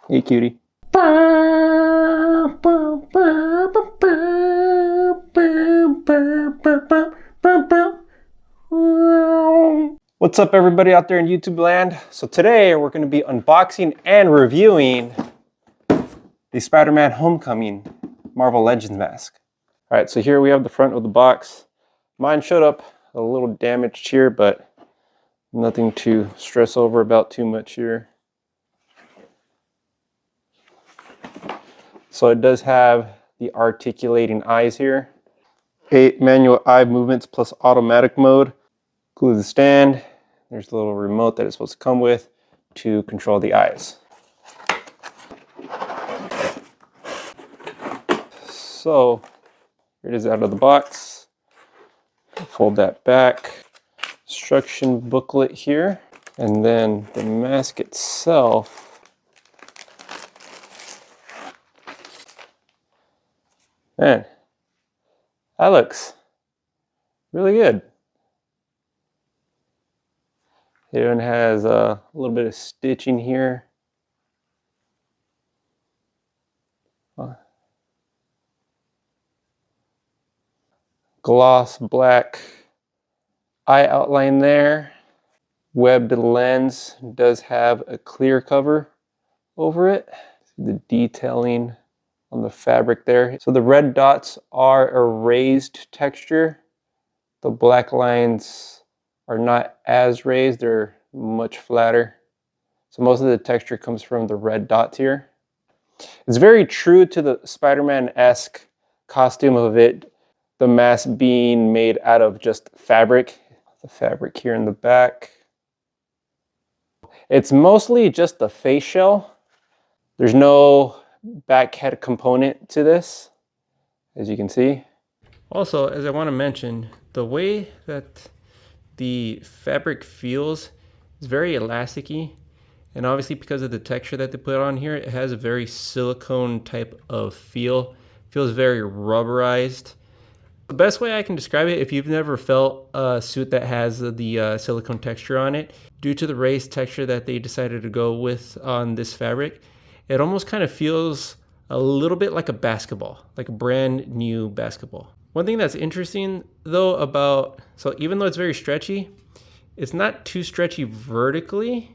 Hey, cutie. What's up, everybody out there in YouTube land? So today we're going to be unboxing and reviewing the Spider-Man Homecoming Marvel Legends mask. All right, so here we have the front of the box. Mine showed up a little damaged here, but nothing to stress over about too much here. So it does have the articulating eyes here. 8 manual eye movements plus automatic mode. Includes the stand. There's a little remote that it's supposed to come with to control the eyes. So here it is out of the box. Fold that back. Instruction booklet here. And then the mask itself. Man, that looks really good. It even has a little bit of stitching here. Gloss black eye outline there. Webbed lens does have a clear cover over it. See the detailing on the fabric there. So the red dots are a raised texture. The black lines are not as raised, they're much flatter. So most of the texture comes from the red dots here. It's very true to the Spider-Man-esque costume of it, the mask being made out of just fabric. The fabric here in the back. It's mostly just the face shell. There's no back head component to this, as you can see. Also, as I want to mention, the way that the fabric feels is very elasticy, and obviously because of the texture that they put on here, it has a very silicone type of feel. It feels very rubberized. The best way I can describe it, if you've never felt a suit that has the silicone texture on it, due to the raised texture that they decided to go with on this fabric, it almost kind of feels a little bit like a basketball, like a brand new basketball. One thing that's interesting though about, so even though it's very stretchy, it's not too stretchy vertically,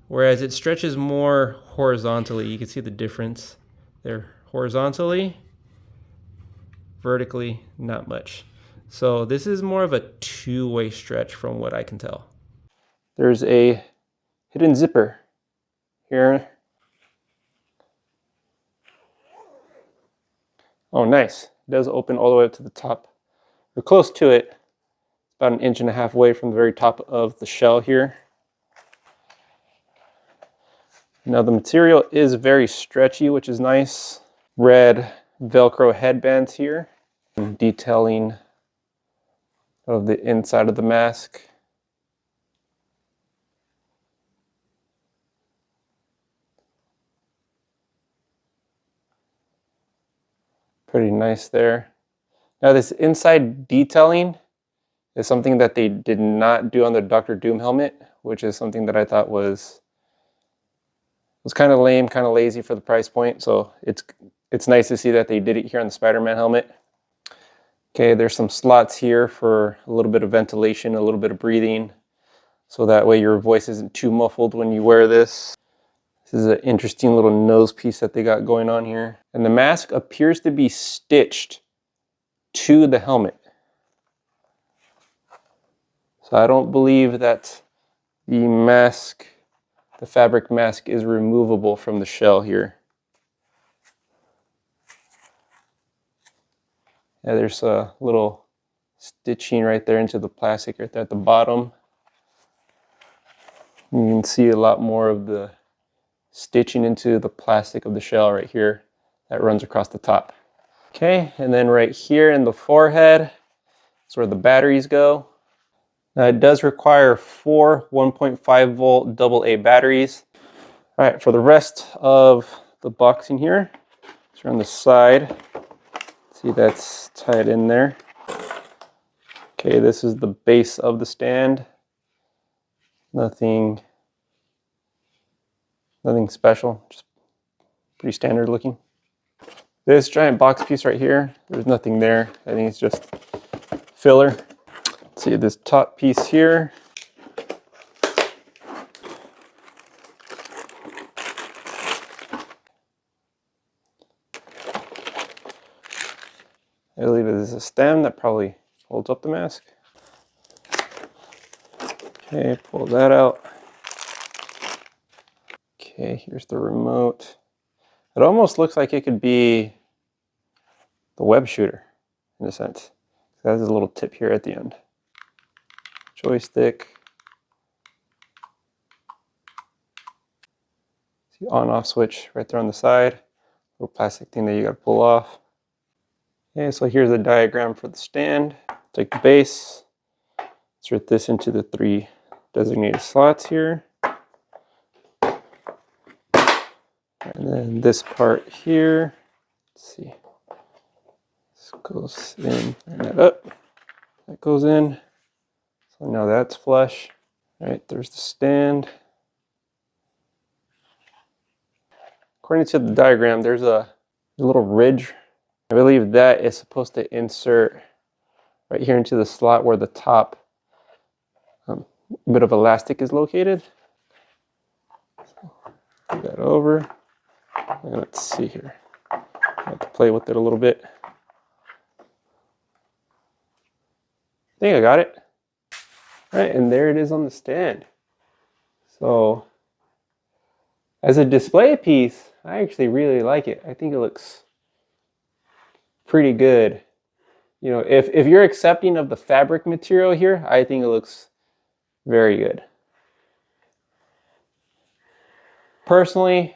whereas it stretches more horizontally. You can see the difference there. Horizontally, vertically, not much. So this is more of a two-way stretch from what I can tell. There's a hidden zipper here. Oh, nice. It does open all the way up to the top. We're close to it. It's about 1.5 inches away from the very top of the shell here. Now the material is very stretchy, which is nice. Red Velcro headbands here. Detailing of the inside of the mask. Pretty nice there. Now this inside detailing is something that they did not do on the Doctor Doom helmet, which is something that I thought was kind of lame, kind of lazy for the price point. So it's nice to see that they did it here on the Spider-Man helmet. Okay, there's some slots here for a little bit of ventilation, a little bit of breathing, so that way your voice isn't too muffled when you wear this. This is an interesting little nose piece that they got going on here. And the mask appears to be stitched to the helmet. So I don't believe that the mask, the fabric mask, is removable from the shell here. Yeah, there's a little stitching right there into the plastic right there at the bottom. You can see a lot more of the stitching into the plastic of the shell right here that runs across the top. Okay, and then right here in the forehead is where the batteries go. Now it does require 4 1.5 volt AA batteries. All right, for the rest of the boxing here, it's on the side. See, that's tied in there. Okay, this is the base of the stand. Nothing Nothing special, just pretty standard looking. This giant box piece right here, there's nothing there. I think it's just filler. Let's see this top piece here. I believe this is a stem that probably holds up the mask. Okay, pull that out. Okay, here's the remote. It almost looks like it could be the web shooter in a sense. It has a little tip here at the end. Joystick. See, on-off switch right there on the side. Little plastic thing that you gotta pull off. Okay, so here's the diagram for the stand. Take the base, insert this into the 3 designated slots here. And then this part here, let's see, this goes in and that up. That goes in. So now that's flush. All right, there's the stand. According to the diagram, there's a little ridge. I believe that is supposed to insert right here into the slot where the top bit of elastic is located. So, move that over. And let's see here. I have to play with it a little bit. I think I got it. All right, and there it is on the stand. So, as a display piece, I actually really like it. I think it looks pretty good. You know, if you're accepting of the fabric material here, I think it looks very good. Personally,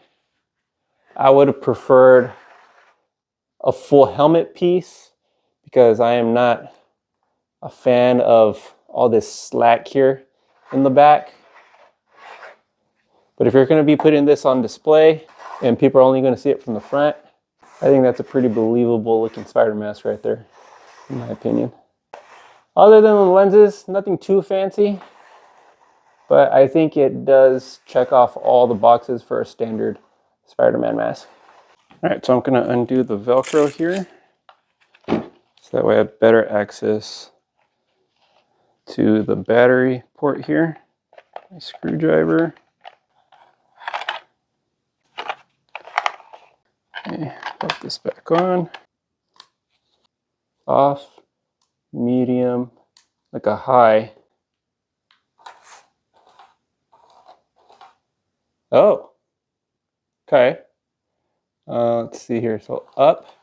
I would have preferred a full helmet piece because I am not a fan of all this slack here in the back. But if you're going to be putting this on display and people are only going to see it from the front, I think that's a pretty believable looking spider mask right there, in my opinion. Other than the lenses, nothing too fancy, but I think it does check off all the boxes for a standard Spider-Man mask. All right, so I'm going to undo the Velcro here, so that way I have better access to the battery port here. My screwdriver. Okay, put this back on. Off, medium, like a high. Oh, okay. Let's see here. So up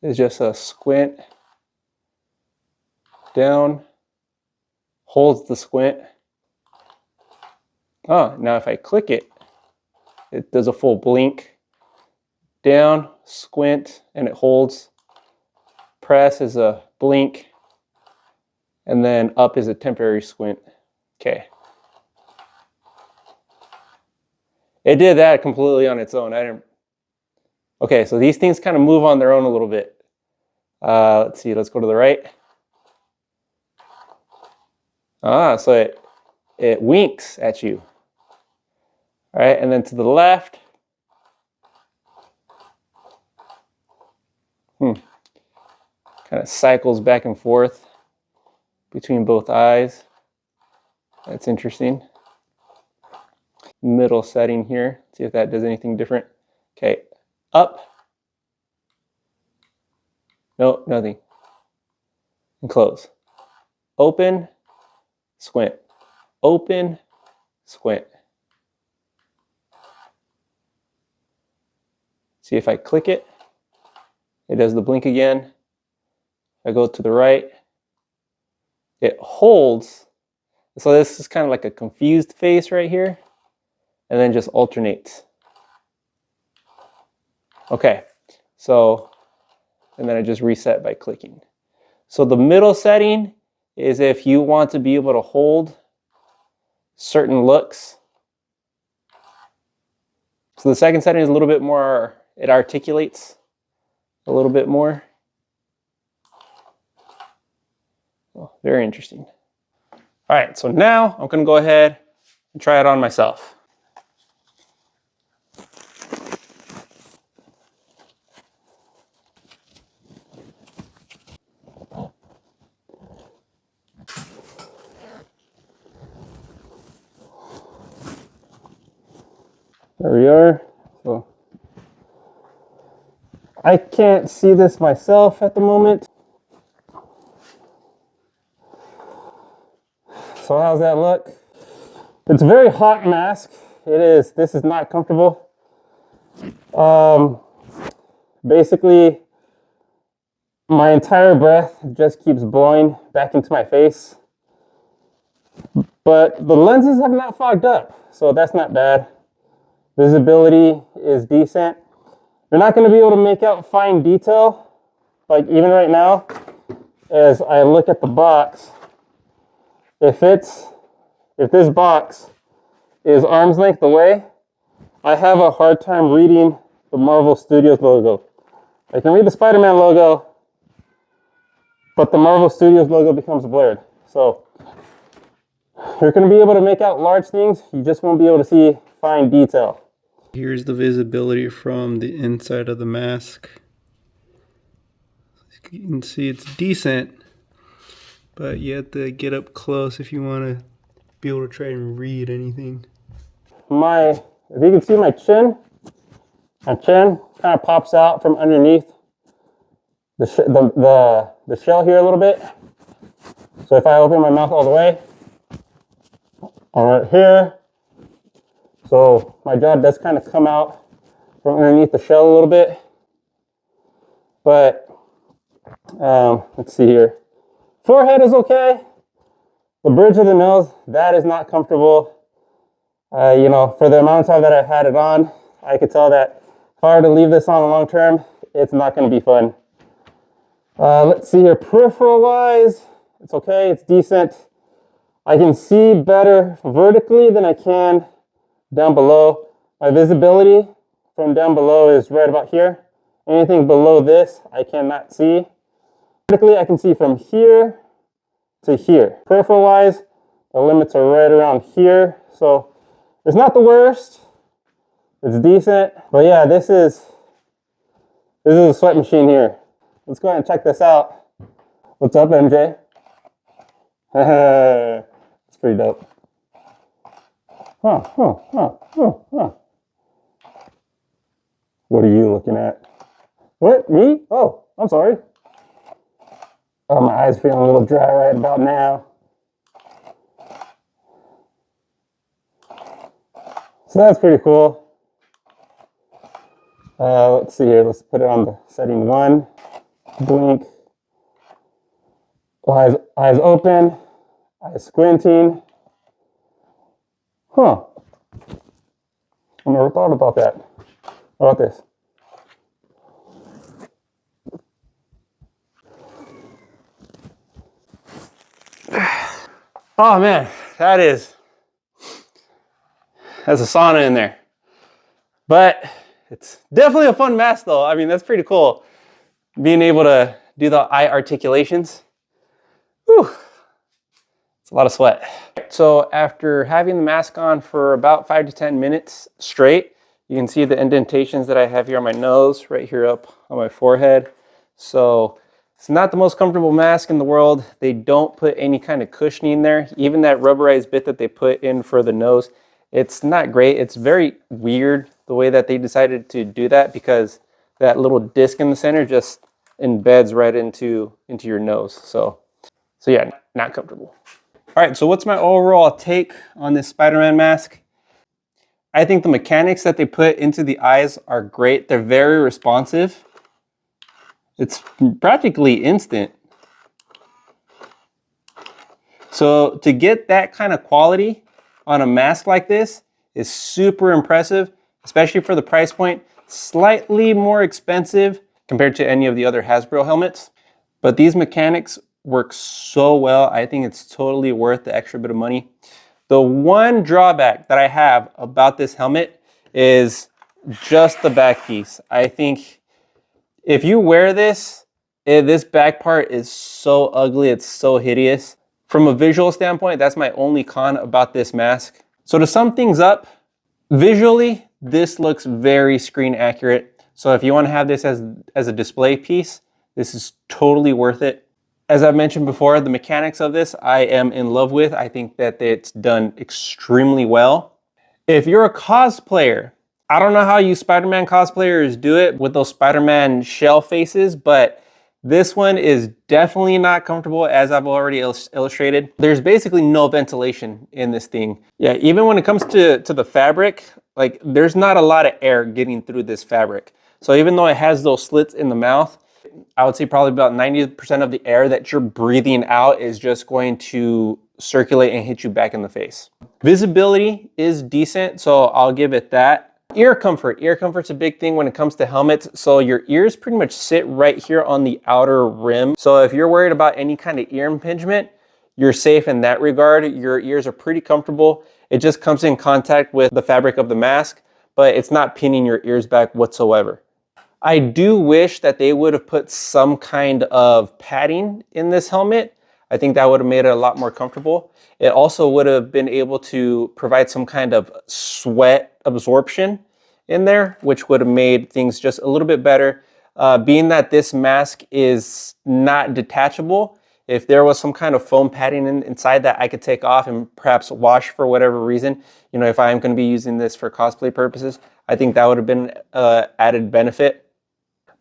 is just a squint. Down holds the squint. Oh, now if I click it, it does a full blink. Down, squint, and it holds. Press is a blink. And then up is a temporary squint. Okay. It did that completely on its own. I didn't. Okay, so these things kind of move on their own a little bit. Let's see, let's go to the right. Ah, so it winks at you. All right, and then to the left. Kind of cycles back and forth between both eyes. That's interesting. Middle setting here. See if that does anything different. Okay, up. No, nothing. And close. Open, squint. Open, squint. See if I click it. It does the blink again. If I go to the right, it holds. So this is kind of like a confused face right here. And then just alternates. Okay, so, and then I just reset by clicking. So the middle setting is if you want to be able to hold certain looks. So the second setting is a little bit more, it articulates a little bit more. Oh, very interesting. All right, so now I'm gonna go ahead and try it on myself. There we are. So I can't see this myself at the moment. So how's that look? It's a very hot mask. It is. This is not comfortable. Basically, my entire breath just keeps blowing back into my face. But the lenses have not fogged up, so that's not bad. Visibility is decent. You're not going to be able to make out fine detail, like even right now, as I look at the box. If this box is arm's length away, I have a hard time reading the Marvel Studios logo. I can read the Spider-Man logo, but the Marvel Studios logo becomes blurred. So you're going to be able to make out large things, you just won't be able to see fine detail. Here's the visibility from the inside of the mask. You can see it's decent, but you have to get up close if you want to be able to try and read anything. If you can see my chin kind of pops out from underneath the shell here a little bit. So if I open my mouth all the way, I'm right here. So my jaw does kind of come out from underneath the shell a little bit. But let's see here. Forehead is okay. The bridge of the nose, that is not comfortable. You know, for the amount of time that I've had it on, I could tell that if I were to leave this on long term, it's not going to be fun. Let's see here. Peripheral wise, it's okay. It's decent. I can see better vertically than I can down below. My visibility from down below is right about here. Anything below this, I cannot see. Vertically, I can see from here to here. Peripheral wise, the limits are right around here. So it's not the worst. It's decent. But yeah, this is a sweat machine here. Let's go ahead and check this out. What's up, MJ? It's pretty dope. What are you looking at? What? Me? Oh, I'm sorry. Oh, my eyes feeling a little dry right about now. So that's pretty cool. Let's see here. Let's put it on the setting 1. Blink. Eyes open. Eyes squinting. Huh. I never thought about that. How about this? Oh man, that's a sauna in there. But it's definitely a fun mask though. I mean, that's pretty cool. Being able to do the eye articulations. Whew. It's a lot of sweat. So after having the mask on for about 5 to 10 minutes straight, you can see the indentations that I have here on my nose, right here up on my forehead. So it's not the most comfortable mask in the world. They don't put any kind of cushioning there. Even that rubberized bit that they put in for the nose, it's not great. It's very weird the way that they decided to do that, because that little disc in the center just embeds right into your nose. So yeah, not comfortable. All right, so what's my overall take on this Spider-Man mask? I think the mechanics that they put into the eyes are great. They're very responsive. It's practically instant. So to get that kind of quality on a mask like this is super impressive, especially for the price point. Slightly more expensive compared to any of the other Hasbro helmets. But these mechanics work so well. I think it's totally worth the extra bit of money. The one drawback that I have about this helmet is just the back piece. I think if you wear this, this back part is so ugly, it's so hideous. From a visual standpoint, that's my only con about this mask. So to sum things up, visually, this looks very screen accurate. So if you want to have this as a display piece, this is totally worth it. As I've mentioned before, the mechanics of this I am in love with. I think that it's done extremely well. If you're a cosplayer I don't know how you Spider-Man cosplayers do it with those Spider-Man shell faces, but this one is definitely not comfortable, as I've already illustrated. There's basically no ventilation in this thing. Yeah, even when it comes to the fabric, like there's not a lot of air getting through this fabric. So even though it has those slits in the mouth, I would say probably about 90% of the air that you're breathing out is just going to circulate and hit you back in the face. Visibility is decent, so I'll give it that. Ear comfort. Ear comfort's a big thing when it comes to helmets. So your ears pretty much sit right here on the outer rim. So if you're worried about any kind of ear impingement, you're safe in that regard. Your ears are pretty comfortable. It just comes in contact with the fabric of the mask, but it's not pinning your ears back whatsoever. I do wish that they would have put some kind of padding in this helmet. I think that would have made it a lot more comfortable. It also would have been able to provide some kind of sweat absorption in there, which would have made things just a little bit better. Being that this mask is not detachable, if there was some kind of foam padding inside that I could take off and perhaps wash for whatever reason, you know, if I am going to be using this for cosplay purposes, I think that would have been added benefit.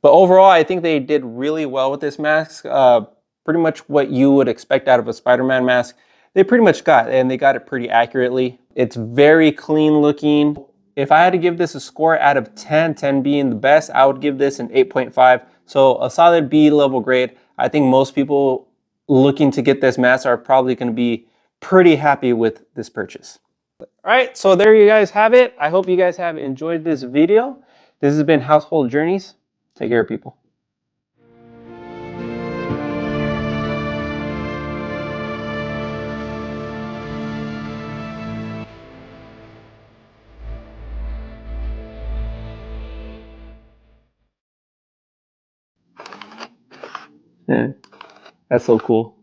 But overall, I think they did really well with this mask. Pretty much what you would expect out of a Spider-Man mask, they pretty much got, and they got it pretty accurately. It's very clean looking. If I had to give this a score out of 10, 10 being the best, I would give this an 8.5. So a solid B level grade. I think most people looking to get this mask are probably going to be pretty happy with this purchase. All right, so there you guys have it. I hope you guys have enjoyed this video. This has been Household Journeys. Take care, people. Yeah, that's so cool.